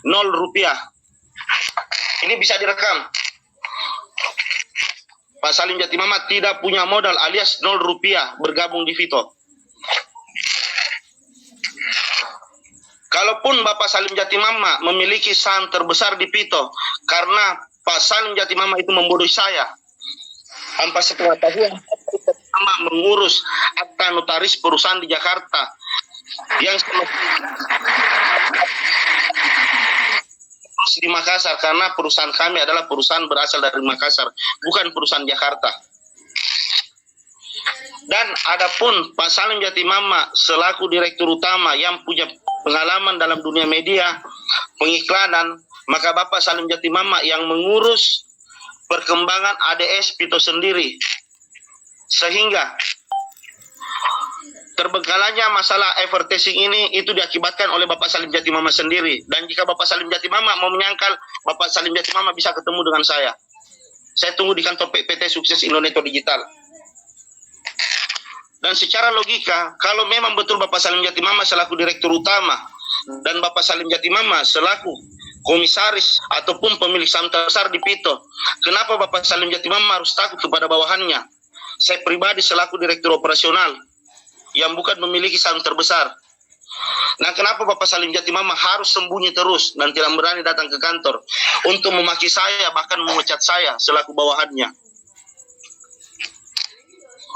Rp0. Ini bisa direkam. Pak Salim Jatimama tidak punya modal alias Rp0 bergabung di Vito. Kalaupun Bapak Salim Jatimama memiliki saham terbesar di Vito, karena Pak Salim Jatimama itu membodohi saya, tanpa sepengetahuan mengurus akta notaris perusahaan di Jakarta yang di Makassar, karena perusahaan kami adalah perusahaan berasal dari Makassar, bukan perusahaan Jakarta. Dan adapun Pak Salim Jatimama selaku direktur utama yang punya pengalaman dalam dunia media, pengiklanan, maka Bapak Salim Jatimama yang mengurus perkembangan ADS Vito sendiri. Sehingga terbengkalainya masalah advertising ini itu diakibatkan oleh Bapak Salim Jatimama sendiri. Dan jika Bapak Salim Jatimama mau menyangkal, Bapak Salim Jatimama bisa ketemu dengan saya. Saya tunggu di kantor PT Sukses Indonesia Digital. Dan secara logika, kalau memang betul Bapak Salim Jatimama selaku direktur utama dan Bapak Salim Jatimama selaku komisaris ataupun pemilik saham terbesar di Vito, kenapa Bapak Salim Jatimama harus takut kepada bawahannya? Saya pribadi selaku direktur operasional yang bukan memiliki saham terbesar. Nah, kenapa Bapak Salim Jatimama harus sembunyi terus dan tidak berani datang ke kantor untuk memaki saya, bahkan memecat saya selaku bawahannya?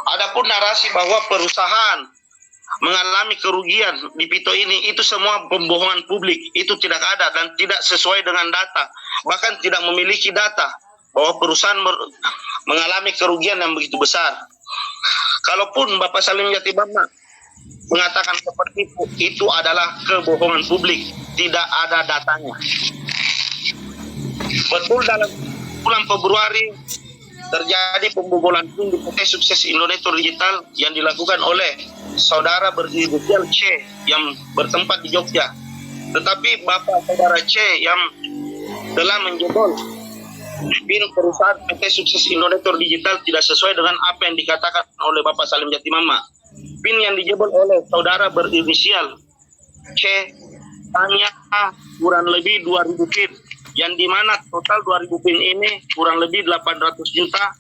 Adapun narasi bahwa perusahaan mengalami kerugian di Vito ini, itu semua pembohongan publik. Itu tidak ada dan tidak sesuai dengan data. Bahkan tidak memiliki data bahwa perusahaan mengalami kerugian yang begitu besar. Kalaupun Bapak Salim Jatimama mengatakan seperti itu adalah kebohongan publik. Tidak ada datanya. Betul, dalam bulan Februari terjadi pembobolan PIN di PT Sukses Indonesia Digital yang dilakukan oleh saudara berinisial C yang bertempat di Jogja. Tetapi Bapak saudara C yang telah menjebol PIN perusahaan PT Sukses Indonesia Digital tidak sesuai dengan apa yang dikatakan oleh Bapak Salim Jatimama. PIN yang dijebol oleh saudara berinisial C hanya kurang lebih 2.000 PIN, yang dimana total 2.000 PIN ini kurang lebih 800 juta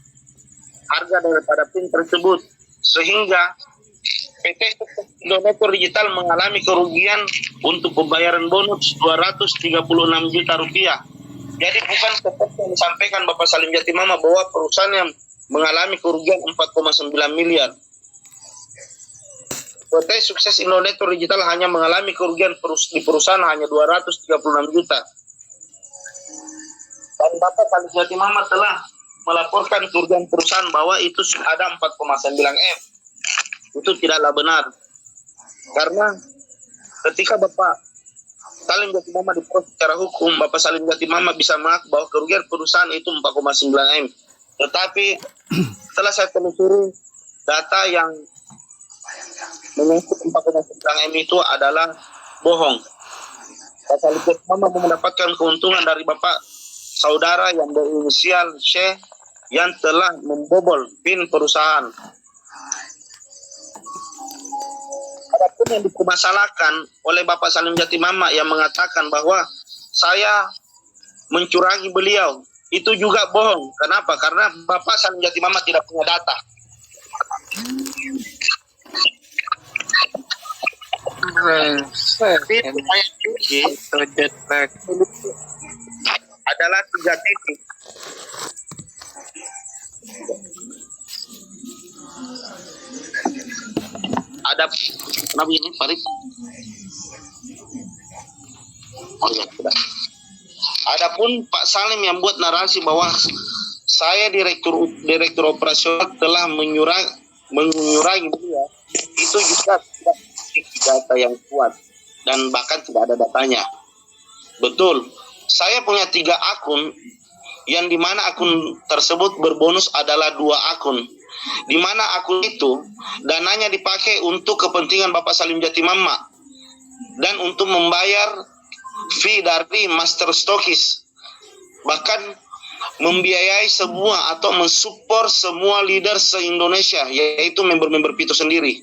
harga daripada PIN tersebut, sehingga PT Indonesia Digital mengalami kerugian untuk pembayaran bonus 236 juta rupiah. Jadi bukan seperti yang disampaikan Bapak Salim Jatimama bahwa perusahaan yang mengalami kerugian 4,9 miliar. PT Sukses Indonesia Digital hanya mengalami kerugian di perusahaan hanya 236 juta. Dan Bapak Salim Jatimama telah melaporkan kerugian perusahaan bahwa itu ada 4,9 M. Itu tidaklah benar. Karena ketika Bapak Salim Jatimama diproses secara hukum, Bapak Salim Jatimama bisa mengaku bahwa kerugian perusahaan itu 4,9 M. Tetapi setelah saya telusuri, data yang menyangkut 4,9 M itu adalah bohong. Bapak Salim Jatimama mendapatkan keuntungan dari Bapak saudara yang berinisial C yang telah membobol PIN perusahaan. Adapun yang dipermasalahkan oleh Bapak Salim Jatimama yang mengatakan bahwa saya mencurangi beliau, itu juga bohong. Kenapa? Karena Bapak Salim Jatimama tidak punya data. Adalah 3 titik. Ada kenapa ini Farid? Oh ya, sudah. Adapun Pak Salim yang buat narasi bahwa saya direktur operasional telah menyurangi dia, itu juga tidak data yang kuat dan bahkan tidak ada datanya. Betul. Saya punya 3 akun, yang dimana akun tersebut berbonus adalah 2 akun, dimana akun itu dananya dipakai untuk kepentingan Bapak Salim Jatimama dan untuk membayar fee dari master stokis, bahkan membiayai semua atau mensupport semua leader se-Indonesia, yaitu member-member Vito sendiri,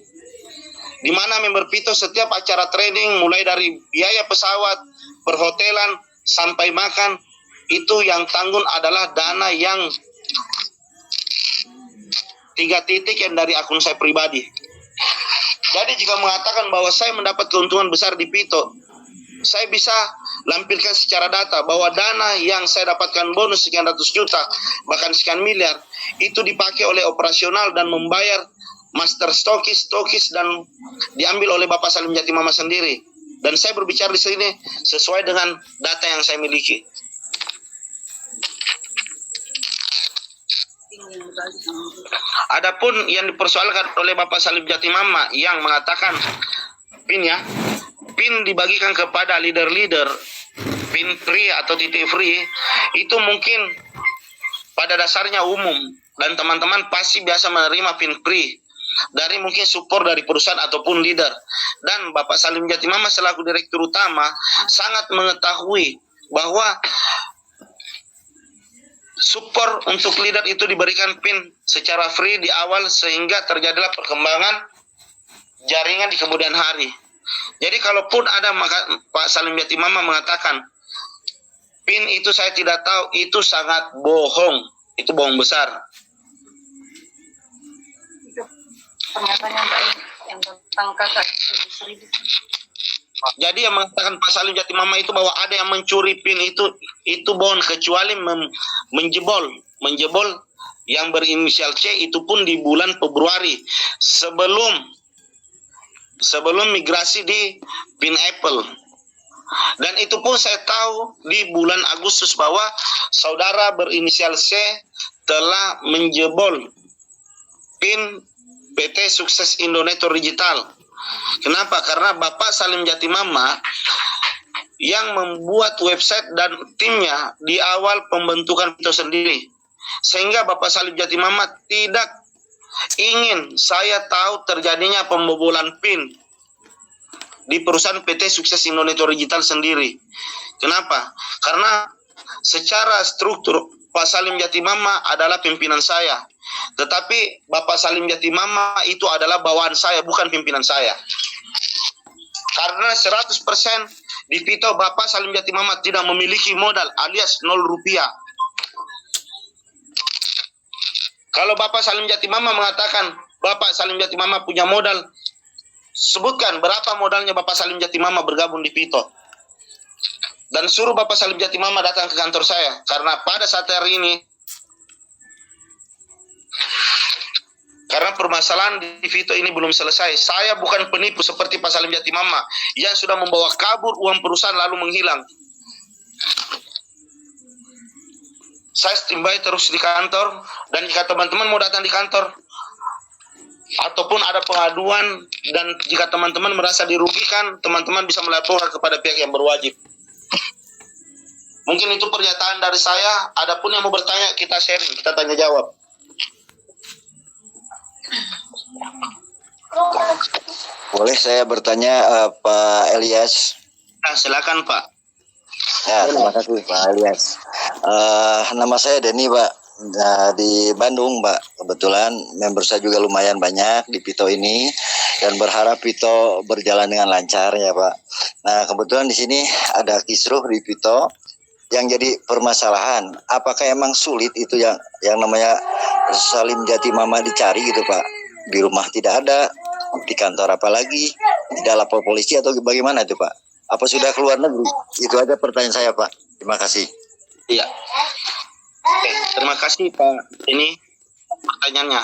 dimana member Vito setiap acara trading mulai dari biaya pesawat, perhotelan, sampai makan, itu yang tanggung adalah dana yang 3 titik yang dari akun saya pribadi. Jadi jika mengatakan bahwa saya mendapat keuntungan besar di Pito, saya bisa lampirkan secara data bahwa dana yang saya dapatkan bonus sekian ratus juta, bahkan sekian miliar, itu dipakai oleh operasional dan membayar master stokis dan diambil oleh Bapak Salim Jatimama sendiri. Dan saya berbicara di sini sesuai dengan data yang saya miliki. Adapun yang dipersoalkan oleh Bapak Salim Jatimama yang mengatakan PIN dibagikan kepada leader-leader, PIN free atau titik free, itu mungkin pada dasarnya umum dan teman-teman pasti biasa menerima PIN free dari mungkin support dari perusahaan ataupun leader. Dan Bapak Salim Jatimama selaku direktur utama sangat mengetahui bahwa support untuk leader itu diberikan PIN secara free di awal sehingga terjadilah perkembangan jaringan di kemudian hari. Jadi kalaupun ada Pak Salim Jatimama mengatakan PIN itu saya tidak tahu, itu sangat bohong, itu bohong besar. Itu pernyataan yang baik yang tentang kakak seribu. Jadi yang mengatakan Pak Salim Jatimama itu bahwa ada yang mencuri PIN itu bohong, kecuali menjebol yang berinisial C, itu pun di bulan Februari sebelum migrasi di PIN Apple. Dan itu pun saya tahu di bulan Agustus bahwa saudara berinisial C telah menjebol PIN PT Sukses Indonesia Digital. Kenapa? Karena Bapak Salim Jatimama yang membuat website dan timnya di awal pembentukan itu sendiri. Sehingga Bapak Salim Jatimama tidak ingin saya tahu terjadinya pembobolan PIN di perusahaan PT Sukses Indonesia Digital sendiri. Kenapa? Karena secara struktur Pak Salim Jatimama adalah pimpinan saya. Tetapi Bapak Salim Jatimama itu adalah bawaan saya, bukan pimpinan saya. Karena 100% di Pito Bapak Salim Jatimama tidak memiliki modal alias 0 rupiah. Kalau Bapak Salim Jatimama mengatakan Bapak Salim Jatimama punya modal, sebutkan berapa modalnya Bapak Salim Jatimama bergabung di Pito. Dan suruh Bapak Salim Jatimama datang ke kantor saya. Karena pada saat hari ini, karena permasalahan di Pito ini belum selesai. Saya bukan penipu seperti Pak Salim Jatimama yang sudah membawa kabur uang perusahaan lalu menghilang. Saya standby terus di kantor, dan jika teman-teman mau datang di kantor ataupun ada pengaduan dan jika teman-teman merasa dirugikan, teman-teman bisa melaporkan kepada pihak yang berwajib. Mungkin itu pernyataan dari saya. Adapun yang mau bertanya, kita sharing, kita tanya jawab. Boleh saya bertanya Pak Elias? Nah, silakan Pak. Ya, terima kasih Pak Elias. Nama saya Denny Pak, di Bandung Pak. Kebetulan member saya juga lumayan banyak di Pito ini dan berharap Pito berjalan dengan lancar ya Pak. Nah kebetulan di sini ada kisruh di Pito yang jadi permasalahan. Apakah emang sulit itu yang namanya Salim Jatimama dicari gitu Pak? Di rumah tidak ada, di kantor apalagi, tidak lapor polisi atau bagaimana itu Pak? Apa sudah keluar negeri? Itu aja pertanyaan saya Pak. Terima kasih. Iya. Oke, terima kasih Pak. Ini pertanyaannya.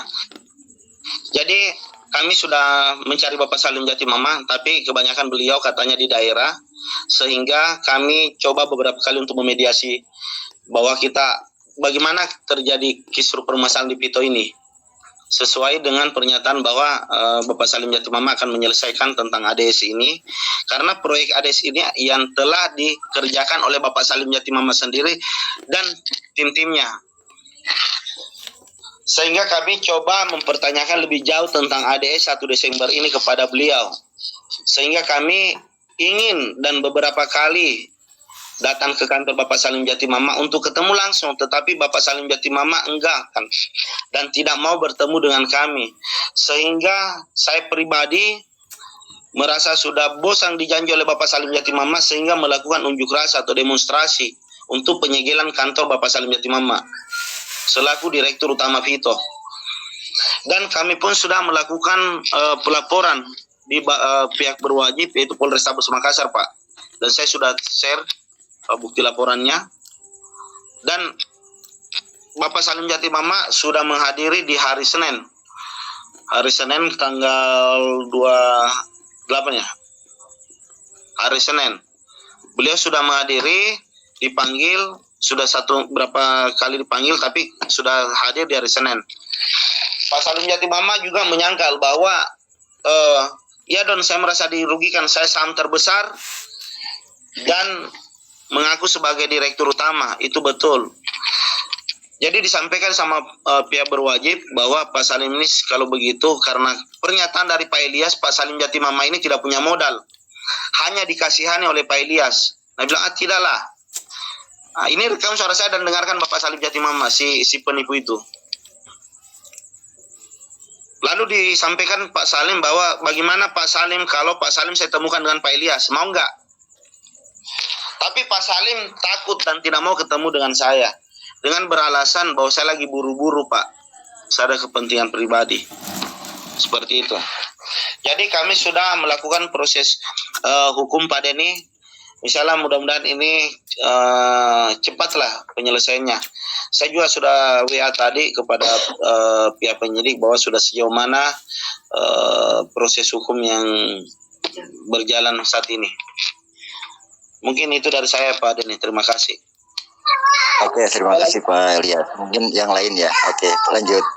Jadi kami sudah mencari Bapak Salim Jatimama, tapi kebanyakan beliau katanya di daerah, sehingga kami coba beberapa kali untuk memediasi bahwa bagaimana terjadi kisruh permasalahan di Pito ini. Sesuai dengan pernyataan bahwa Bapak Salim Jatimama akan menyelesaikan tentang ADS ini, karena proyek ADS ini yang telah dikerjakan oleh Bapak Salim Jatimama sendiri dan tim-timnya. Sehingga kami coba mempertanyakan lebih jauh tentang ADS 1 Desember ini kepada beliau. Sehingga kami ingin dan beberapa kali datang ke kantor Bapak Salim Jatimama untuk ketemu langsung, tetapi Bapak Salim Jatimama enggan dan tidak mau bertemu dengan kami. Sehingga saya pribadi merasa sudah bosan dijanji oleh Bapak Salim Jatimama sehingga melakukan unjuk rasa atau demonstrasi untuk penyegelan kantor Bapak Salim Jatimama selaku Direktur Utama Vito. Dan kami pun sudah melakukan pelaporan di pihak berwajib, yaitu Polrestabes Makassar, Pak. Dan saya sudah share bukti laporannya. Dan Bapak Salim Jatimama sudah menghadiri di hari Senin. Hari Senin tanggal 28 ya. Hari Senin. Beliau sudah menghadiri, dipanggil, sudah berapa kali dipanggil, tapi sudah hadir di hari Senin. Pak Salim Jatimama juga menyangkal bahwa ya Don, saya merasa dirugikan, saya saham terbesar dan mengaku sebagai Direktur Utama, itu betul. Jadi disampaikan sama pihak berwajib bahwa Pak Salim ini kalau begitu karena pernyataan dari Pak Ilyas, Pak Salim Jatimama ini tidak punya modal, hanya dikasihani oleh Pak Ilyas. Nah bilang, tidaklah. Nah, ini rekam suara saya dan dengarkan Bapak Salim Jatimama, si penipu itu. Lalu disampaikan Pak Salim bahwa bagaimana Pak Salim kalau Pak Salim saya temukan dengan Pak Ilyas, mau nggak? Tapi Pak Salim takut dan tidak mau ketemu dengan saya. Dengan beralasan bahwa saya lagi buru-buru, Pak. Saya ada kepentingan pribadi. Seperti itu. Jadi kami sudah melakukan proses hukum Pak Denny. Misalnya mudah-mudahan ini cepatlah penyelesaiannya. Saya juga sudah WA tadi kepada pihak penyidik bahwa sudah sejauh mana proses hukum yang berjalan saat ini. Mungkin itu dari saya Pak Denny. Terima kasih. Oke, terima kasih Pak Ilyas. Mungkin yang lain ya. Oke, lanjut.